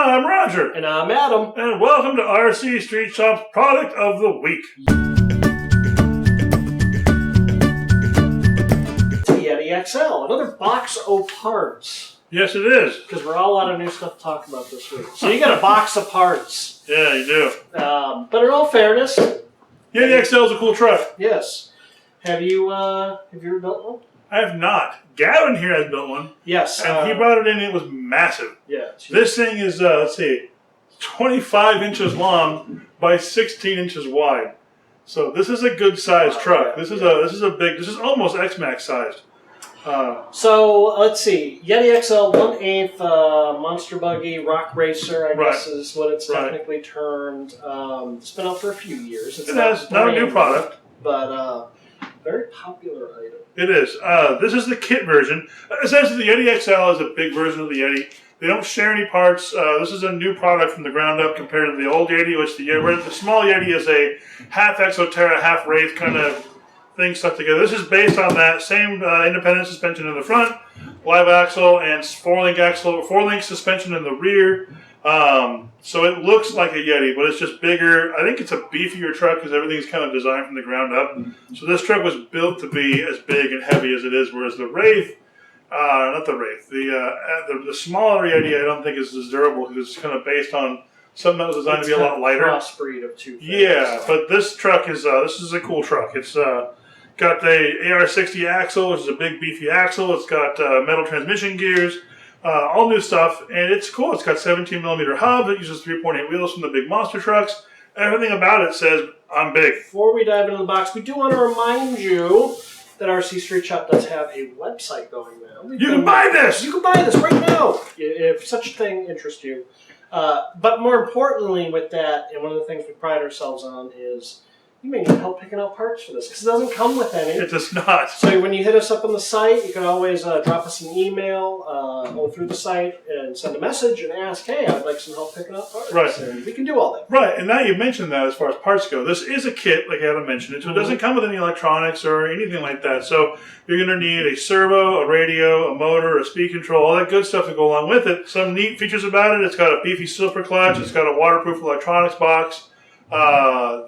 I'm Roger. And I'm Adam. And welcome to RC Street Shop's Product of the Week. It's the Yeti XL, another box of parts. Yes, it is. Because we're all out of new stuff to talk about this week. So you got a box of parts. Yeah, you do. But in all fairness... Yeti XL is a cool truck. Yes. Have you ever built one? I have not. Gavin here has built one. Yes. And he brought it in and it was massive. Yeah. This thing is, let's see, 25 inches long by 16 inches wide. So this is a good sized truck. Yeah, This is almost X-Max sized. So let's see, Yeti XL 1/8 Monster Buggy Rock Racer, I guess is what it's technically termed. It's been out for a few years. It's not a new product, but very popular item. It is. This is the kit version. Essentially, the Yeti XL is a big version of the Yeti. They don't share any parts. This is a new product from the ground up compared to the old Yeti, which the small Yeti is a half Exoterra, half Wraith kind of thing stuck together. This is based on that same independent suspension in the front, live axle, and four-link suspension in the rear. So it looks like a Yeti, but it's just bigger. I think it's a beefier truck because everything's kind of designed from the ground up. So this truck was built to be as big and heavy as it is, whereas the Wraith, not the Wraith, the smaller Yeti I don't think is as durable because it's kind of based on something that was designed to be a lot lighter. Crossbreed of two things. Yeah, but this truck is this is a cool truck. It's got the AR60 axle, which is a big beefy axle. It's got metal transmission gears. All new stuff, and it's cool. It's got 17mm hub. It uses 3.8 wheels from the big monster trucks. Everything about it says, I'm big. Before we dive into the box, we do want to remind you that RC Street Shop does have a website going now. You can buy this! You can buy this right now, if such a thing interests you. But more importantly with that, and one of the things we pride ourselves on is you may need help picking out parts for this, because it doesn't come with any. It does not. So when you hit us up on the site, you can always drop us an email, go through the site, and send a message and ask, hey, I'd like some help picking out parts. Right. And we can do all that. Right, and now you mentioned that as far as parts go. This is a kit, like Adam mentioned it, so it doesn't come with any electronics or anything like that. So you're going to need a servo, a radio, a motor, a speed control, all that good stuff to go along with it. Some neat features about it. It's got a beefy super clutch. It's got a waterproof electronics box.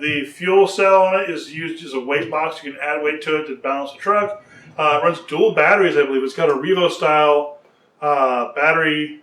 The fuel cell on it is used as a weight box. You can add weight to it to balance the truck. It runs dual batteries, I believe. It's got a Revo-style battery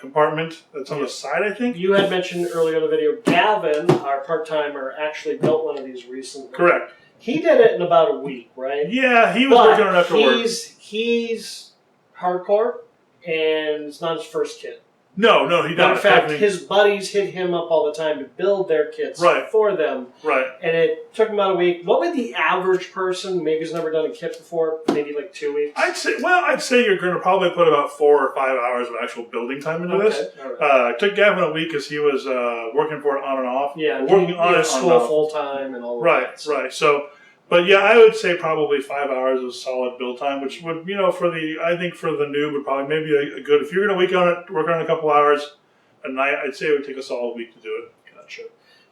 compartment that's on the side, I think. You had mentioned earlier in the video, Gavin, our part-timer, actually built one of these recently. Correct. He did it in about a week, right? Yeah, he was working on it after work. He's hardcore, and it's not his first kit. No, he doesn't. In fact, his buddies hit him up all the time to build their kits for them. Right. And it took him about a week. What would the average person, maybe who's never done a kit before, maybe like 2 weeks? I'd say you're going to probably put about 4 or 5 hours of actual building time into this. Right. It took Gavin a week because he was working for it on and off. Yeah, working on it school full time and all that. Right. So. But yeah, I would say probably 5 hours of solid build time, which would, I think for the noob would probably maybe a good, if you're going to work on it a couple hours a night, I'd say it would take a solid week to do it. Gotcha.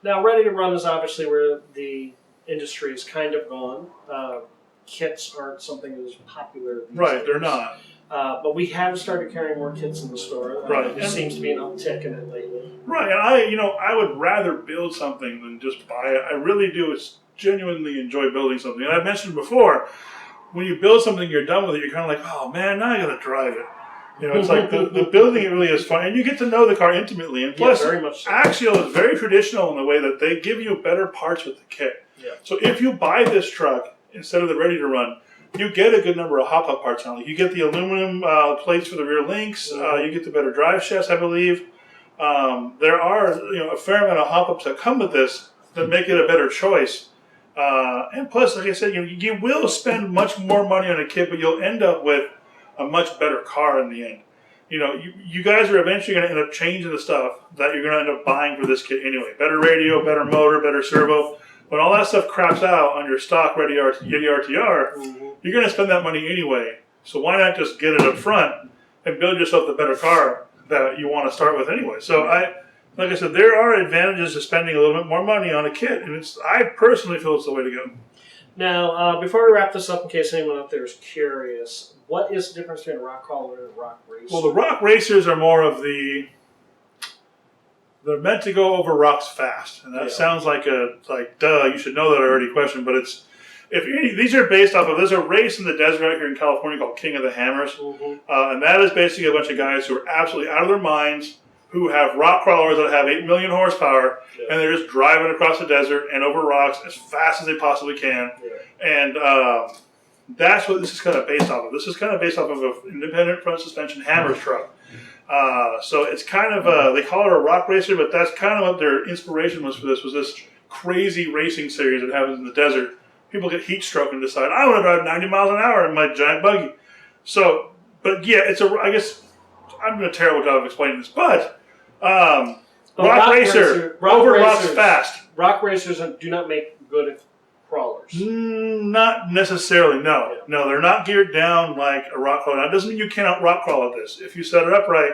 Now, ready to run is obviously where the industry is kind of gone. Kits aren't something as popular these days. They're not. But we have started carrying more kits in the store. There seems to be an uptick in it lately. Right, and I would rather build something than just buy it. I really do genuinely enjoy building something. And I've mentioned before, when you build something, you're done with it, you're kind of like, oh man, now I got to drive it. It's like the building, it really is fun. And you get to know the car intimately. And plus, very much so. Axial is very traditional in the way that they give you better parts with the kit. Yeah. So if you buy this truck, instead of the ready to run, you get a good number of hop-up parts on it. You get the aluminum plates for the rear links. You get the better drive shafts, I believe. There are a fair amount of hop-ups that come with this that make it a better choice. And plus, like I said, you will spend much more money on a kit, but you'll end up with a much better car in the end. You guys are eventually going to end up changing the stuff that you're going to end up buying for this kit anyway. Better radio, better motor, better servo. When all that stuff craps out on your stock Yeti RTR, you're going to spend that money anyway. So why not just get it up front and build yourself the better car that you want to start with anyway? So like I said, there are advantages to spending a little bit more money on a kit, and I personally feel it's the way to go. Now, before we wrap this up, in case anyone out there is curious, what is the difference between a rock crawler and a rock racer? Well, the rock racers are more of the They're meant to go over rocks fast, and that sounds like duh, you should know that already question, but it's these are based off of there's a race in the desert out here in California called King of the Hammers, and that is basically a bunch of guys who are absolutely out of their minds, who have rock crawlers that have 8 million horsepower, and they're just driving across the desert and over rocks as fast as they possibly can, and that's what this is kind of based off of. This is kind of based off of an independent front suspension Hammers truck. So it's kind of, they call it a rock racer, but that's kind of what their inspiration was for this, was this crazy racing series that happens in the desert. People get heat stroke and decide, I want to drive 90 miles an hour in my giant buggy. So, but yeah, I guess, I'm doing a terrible job of explaining this, but rock racer, over rocks fast. Rock racers do not make good crawlers. Not necessarily, no. Yeah. No, they're not geared down like a rock crawler. Now, it doesn't mean you cannot rock crawl at this. If you set it up right,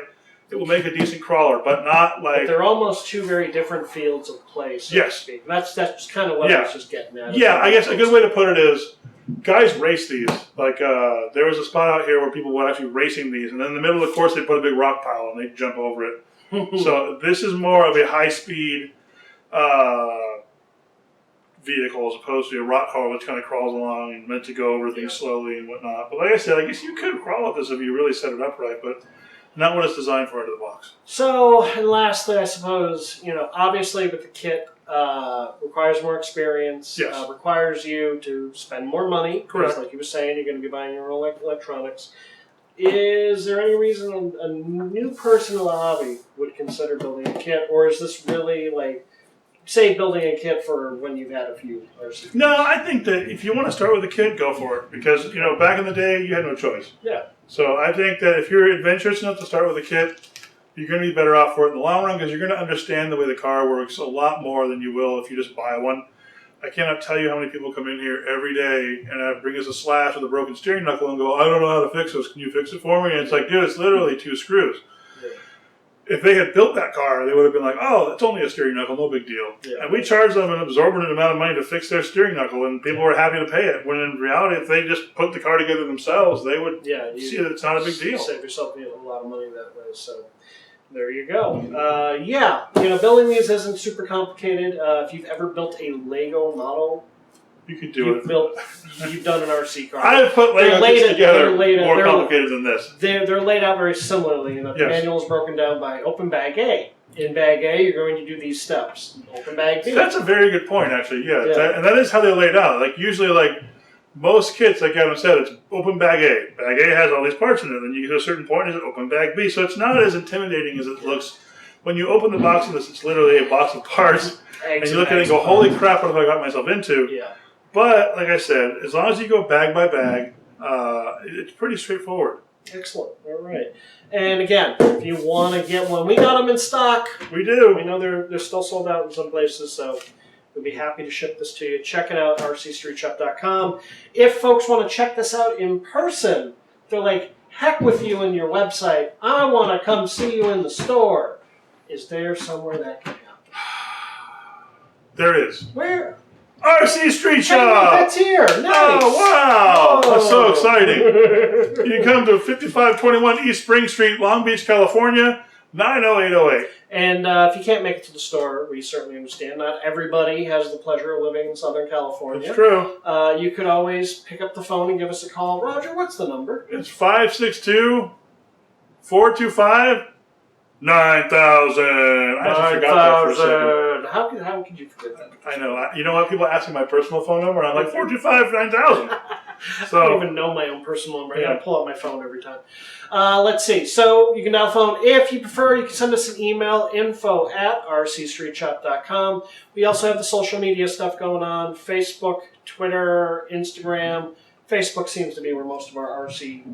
it will make a decent crawler, but not like... But they're almost two very different fields of play, so to speak. That's kind of what I was just getting at. Yeah, I guess a good way to put it is, guys race these. Like, there was a spot out here where people were actually racing these, and then in the middle of the course, they put a big rock pile, and they jump over it. So this is more of a high-speed vehicle as opposed to a rock crawler which kind of crawls along and meant to go over things slowly and whatnot. But like I said, I guess you could crawl with this if you really set it up right, but not what it's designed for out of the box. So, and lastly, I suppose, obviously with the kit, requires more experience, requires you to spend more money. Correct. Like you were saying, you're going to be buying your own electronics. Is there any reason a new person in the hobby would consider building a kit, or is this really like, say, building a kit for when you've had a few RCs? No, I think that if you want to start with a kit, go for it. Because, back in the day, you had no choice. Yeah. So I think that if you're adventurous enough to start with a kit, you're going to be better off for it in the long run because you're going to understand the way the car works a lot more than you will if you just buy one. I cannot tell you how many people come in here every day and bring us a slash with a broken steering knuckle and go, I don't know how to fix this. Can you fix it for me? And it's like, dude, it's literally 2 screws. If they had built that car, they would have been like, oh, that's only a steering knuckle, no big deal. Yeah. And we charged them an exorbitant amount of money to fix their steering knuckle, and people were happy to pay it. When in reality, if they just put the car together themselves, they would see that it's not a big deal. Save yourself a lot of money that way. So there you go. Building these isn't super complicated. If you've ever built a Lego model, you could do it. You've done an RC car. I've put Lego kits together more complicated than this. They're laid out very similarly. The manual is broken down by open bag A. In bag A, you're going to do these steps. Open bag B. That's a very good point, actually. Yeah. And that is how they're laid out. Like usually, like most kits, like Adam said, it's open bag A. Bag A has all these parts in it. Then you get to a certain point, it's open bag B. So it's not as intimidating as it looks. When you open the box of this, it's literally a box of parts. And you look at it and go, holy crap, what have I got myself into? Yeah. But, like I said, as long as you go bag by bag, it's pretty straightforward. Excellent. All right. And again, if you want to get one, we got them in stock. We do. We know they're still sold out in some places, so we'll be happy to ship this to you. Check it out, rcstreetshop.com. If folks want to check this out in person, they're like, heck with you and your website. I want to come see you in the store. Is there somewhere that can happen? There is. Where? RC Street Shop! Hey, that's here! Nice! Oh, wow! Oh. That's so exciting. You come to 5521 East Spring Street, Long Beach, California, 90808. And if you can't make it to the store, we certainly understand. Not everybody has the pleasure of living in Southern California. That's true. You could always pick up the phone and give us a call. Roger, what's the number? It's 562-425-9000. I just forgot that for a second. How could you forget that? I know. You know what? People ask me my personal phone number. I'm like, 425-9000. So, I don't even know my own personal number. I got to pull out my phone every time. Let's see. So you can now phone. If you prefer, you can send us an email, info@rcstreetshop.com. We also have the social media stuff going on. Facebook, Twitter, Instagram. Facebook seems to be where most of our RC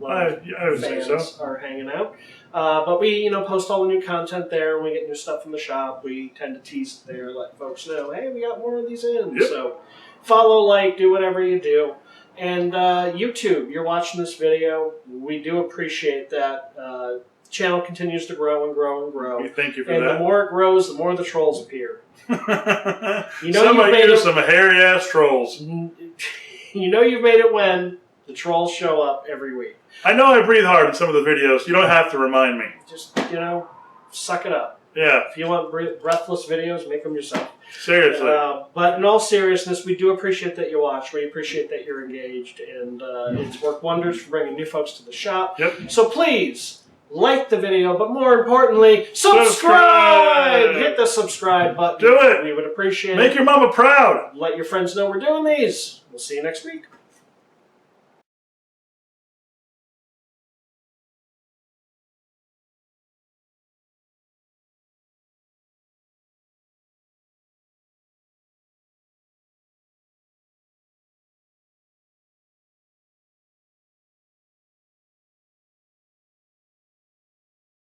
fans are hanging out. But we, post all the new content there, and we get new stuff from the shop. We tend to tease it there, let folks know, hey, we got more of these in. Yep. So follow, like, do whatever you do. And YouTube, you're watching this video. We do appreciate that. The channel continues to grow and grow and grow. Thank you for that. And the more it grows, the more the trolls appear. Some hairy-ass trolls. You know you've made it when the trolls show up every week. I know I breathe hard in some of the videos. You don't have to remind me. Just, suck it up. Yeah. If you want breathless videos, make them yourself. Seriously. But in all seriousness, we do appreciate that you watch. We appreciate that you're engaged, and it's worked wonders for bringing new folks to the shop. Yep. So please like the video, but more importantly, subscribe! Hit the subscribe button. Do it. We would appreciate it. Make your mama proud. Let your friends know we're doing these. We'll see you next week.